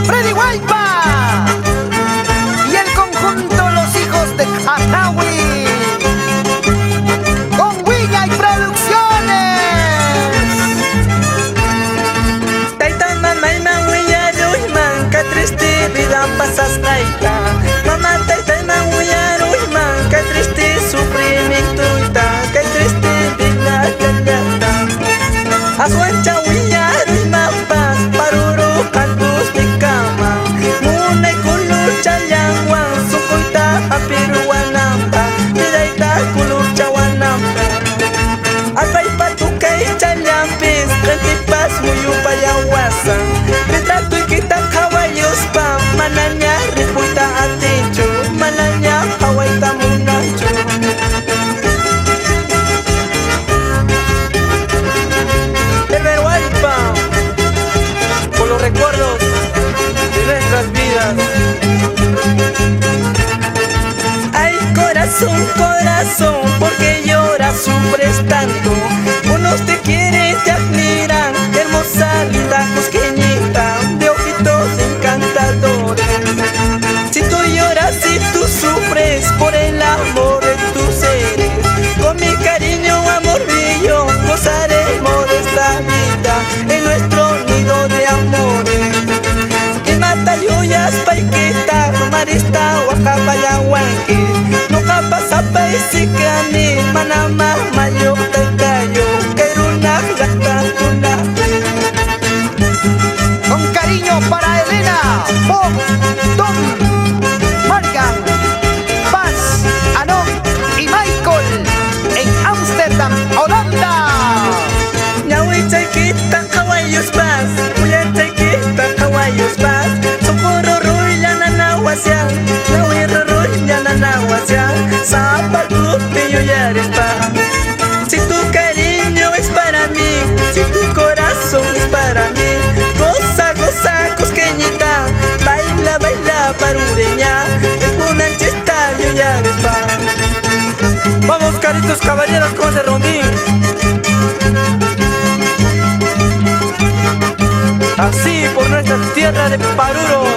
Freddy Guaypa y el conjunto Los Hijos de Hanawi con Willa y Producciones. Taita mamay man Willa man, qué triste vida pasas taita. Mamá taita man Willa man, qué triste sufrimiento ita, qué triste vida callata. Aswancha Willa man pas paruro cantus de cama. Muna kulur chayangwan sukuita apiruanampa, tidaita kulur chawanampa. Alpay patukay chayampis, kantipas muyu payawasan. Retrato y kita caballos pa, mananya ripuita atincho, mananya hawaita munacho. Herbert Guaypa, por los recuerdos de nuestras vidas. Ay, corazón, corazón, porque lloras, sufres tanto. Unos te quieren, te admiran, hermosa, linda, cosqueñita, de ojitos encantadores. Si tú lloras, si tú sufres por el amor de tus seres, con mi cariño, amor mío, gozaremos de esta vida en nuestro nido de amores. Y mata yuyas paikita, marista, huacapayahuanque. No capasa paisikani, manama, mayo, taitayo, keruna, gata, Con cariño para Elena, Bob, Tom, Morgan, Paz, Anon y Michael en Ámsterdam, Holanda. Ñawi chaykita caballos vas, muya chaykita caballos vas. Socorro ruya nanahuasya, ñawi ruya nanahuasya. Zapato pillo ya eres pa. Si tu cariño es para mí, si tu corazón es para mí, goza, goza, cosqueñita, baila, baila, parureña, es una chista, yo ya eres pa. Vamos, caritos caballeros, con ese rondín. Así por nuestra tierra de Paruro.